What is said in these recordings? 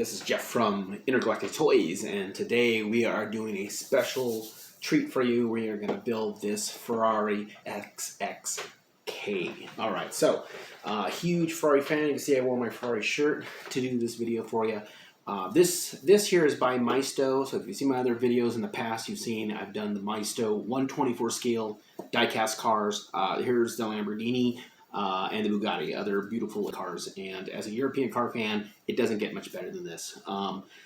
this is Jeff from Intergalactic Toys, and today we are doing a special treat for you. We are going to build this Ferrari FXX K. Alright, so huge Ferrari fan. You can see I wore my Ferrari shirt to do this video for you. This here is by Maisto, so if you've seen my other videos in the past, you've seen I've done the Maisto 124 scale die-cast cars. Here's the Lamborghini and the Bugatti, other beautiful cars. And as a European car fan, it doesn't get much better than this.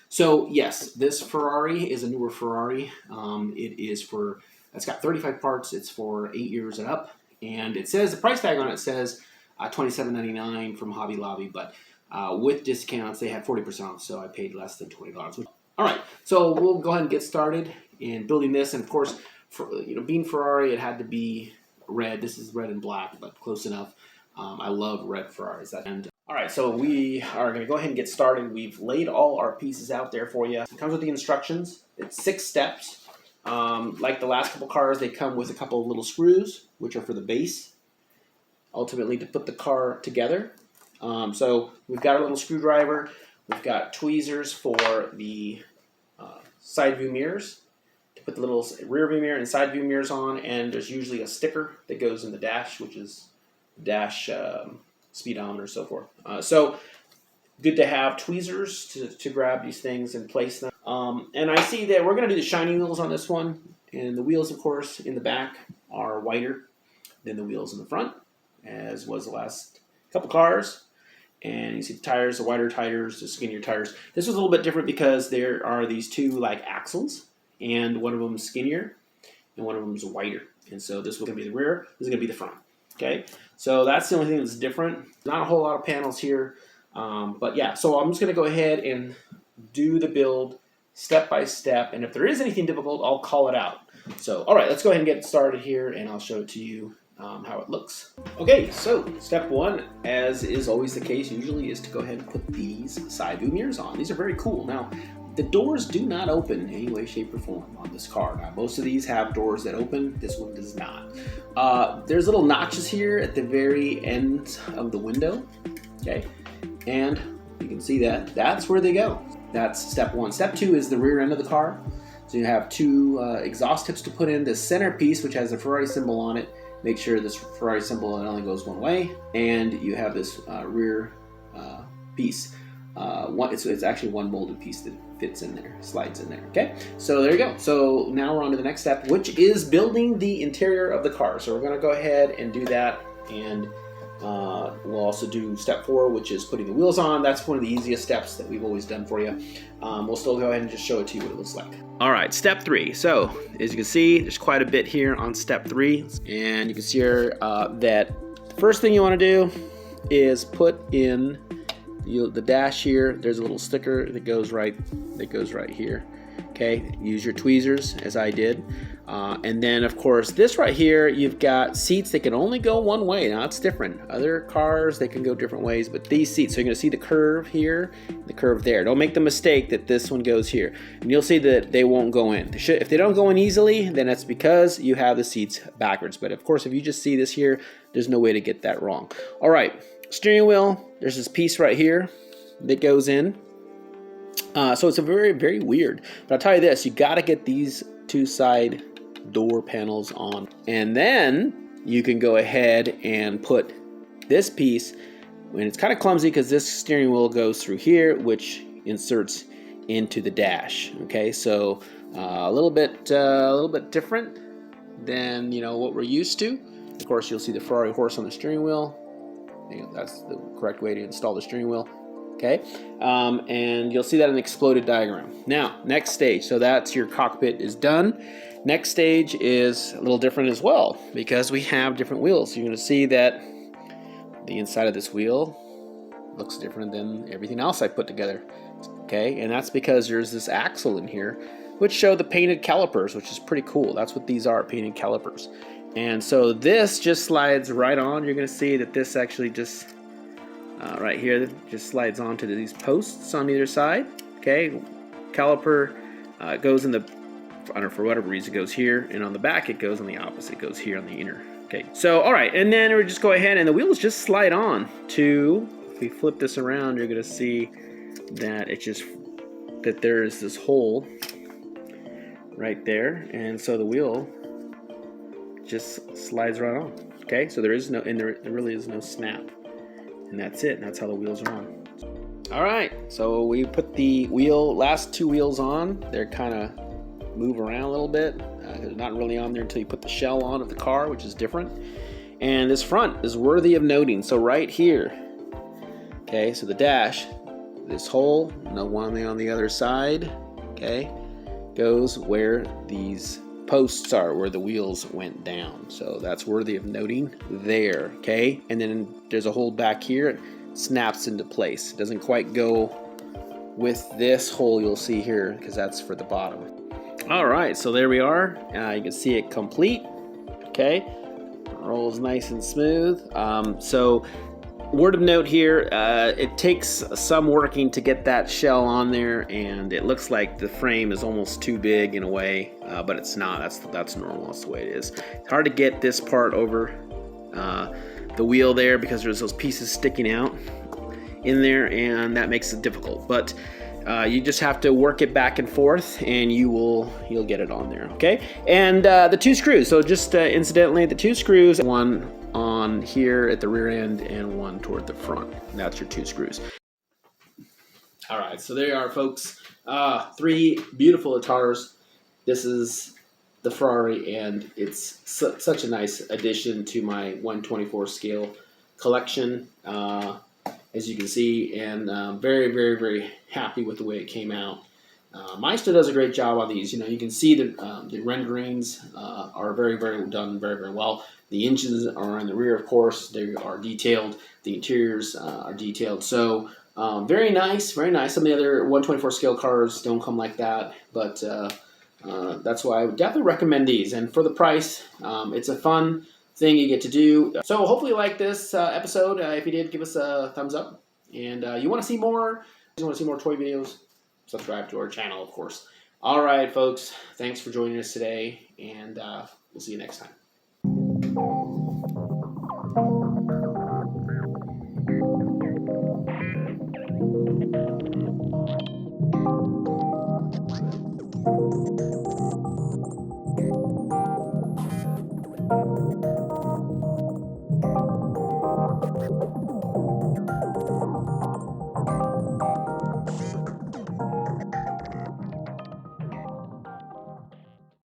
So yes, this Ferrari is a newer Ferrari. It's got 35 parts. It's for 8 years and up. And it says, the price tag on it says $27.99 from Hobby Lobby, but with discounts, they had 40% off, so I paid less than $20. All right, so we'll go ahead and get started in building this. And of course, being Ferrari, it had to be red. This is red and black, but close enough. I love red Ferraris. All right, so we are going to go ahead and get started. We've laid all our pieces out there for you. It comes with the instructions. It's 6 steps. Like the last couple cars, they come with a couple of little screws, which are for the base, ultimately to put the car together. So we've got a little screwdriver. We've got tweezers for the side view mirrors, to put the little rear view mirror and side view mirrors on, and there's usually a sticker that goes in the dash, which is dash speedometer, so forth. So good to have tweezers to grab these things and place them. And I see that we're going to do the shiny wheels on this one, and the wheels, of course, in the back are whiter than the wheels in the front, as was the last couple cars. And you see the tires, the wider tires, the skinnier tires. This was a little bit different because there are these two like axles, and one of them is skinnier and one of them is wider. And so this is going to be the rear, this is going to be the front. Okay, so that's the only thing that's different. Not a whole lot of panels here, but yeah. So I'm just going to go ahead and do the build step by step, and if there is anything difficult, I'll call it out. So all right, let's go ahead and get started here, and I'll show it to you how it looks. Okay, so step one, as is always the case usually, is to go ahead and put these side view mirrors on. These are very cool. Now, the doors do not open in any way, shape, or form on this car. Now, most of these have doors that open. This one does not. There's little notches here at the very end of the window, okay? And you can see that. That's where they go. That's step one. Step two is the rear end of the car. So you have 2 exhaust tips to put in. The centerpiece, which has a Ferrari symbol on it, make sure this Ferrari symbol only goes one way, and you have this rear piece. It's actually one molded piece that fits in there, slides in there. Okay, so there you go. So now we're on to the next step, which is building the interior of the car. So we're going to go ahead and do that, and we'll also do step 4, which is putting the wheels on. That's one of the easiest steps that we've always done for you. We'll still go ahead and just show it to you what it looks like. All right, step 3. So as you can see, there's quite a bit here on step 3, and you can see here that the first thing you want to do is put in the dash here. There's a little sticker that goes right here. Okay, use your tweezers as I did. And then of course this right here, you've got seats that can only go one way. Now it's different. Other cars, they can go different ways, but these seats, so you're gonna see the curve here, the curve there. Don't make the mistake that this one goes here. And you'll see that they won't go in. If they don't go in easily, then that's because you have the seats backwards. But of course, if you just see this here, there's no way to get that wrong. All right, steering wheel, there's this piece right here that goes in. So it's a very, very weird. But I'll tell you this, you gotta get these 2 side door panels on. And then you can go ahead and put this piece, and it's kind of clumsy because this steering wheel goes through here, which inserts into the dash. Okay, so a little bit different than what we're used to. Of course, you'll see the Ferrari horse on the steering wheel. That's the correct way to install the steering wheel. Okay, and you'll see that in the exploded diagram. Now, next stage, so that's your cockpit is done. Next stage is a little different as well, because we have different wheels. You're going to see that the inside of this wheel looks different than everything else I put together. Okay, and that's because there's this axle in here, which show the painted calipers, which is pretty cool. That's what these are, painted calipers. And so this just slides right on. You're going to see that this actually just right here just slides onto these posts on either side. Okay, caliper goes in the, I don't know, for whatever reason, it goes here, and on the back it goes on the opposite. It goes here on the inner. Okay, so all right, and then we just go ahead and the wheels just slide on to, if we flip this around, you're going to see that that there is this hole right there, and so the wheel just slides right on. Okay, so there really is no snap, and that's it. That's how the wheels are on. All right, so we put the last two wheels on. They're kind of move around a little bit. They're not really on there until you put the shell on of the car, which is different. And this front is worthy of noting. So right here, okay, so the dash, this hole, no one on the other side, okay, goes where these posts are, where the wheels went down. So that's worthy of noting there, okay? And then there's a hole back here, it snaps into place. It doesn't quite go with this hole you'll see here, because that's for the bottom. All right, so there we are. You can see it complete, okay? Rolls nice and smooth. So word of note here, it takes some working to get that shell on there, and it looks like the frame is almost too big in a way, but it's not. That's normal. That's the way it is. It's hard to get this part over the wheel there because there's those pieces sticking out in there, and that makes it difficult. But you just have to work it back and forth, and you'll get it on there. Okay, and the two screws. So just incidentally, the two screws, one on here at the rear end and one toward the front. That's your two screws. All right, so there you are, folks. Three beautiful guitars. This is the Ferrari, and it's such a nice addition to my 124 scale collection, as you can see, and very, very, very happy with the way it came out. Maisto does a great job on these. You know, you can see the renderings are very, very done, very, very well. The engines are in the rear, of course. They are detailed. The interiors are detailed. So very nice, very nice. Some of the other 124 scale cars don't come like that, but that's why I would definitely recommend these. And for the price, it's a fun thing you get to do. So hopefully you like this episode. If you did, give us a thumbs up. And you want to see more? You want to see more toy videos? Subscribe to our channel, of course. All right, folks. Thanks for joining us today, and we'll see you next time.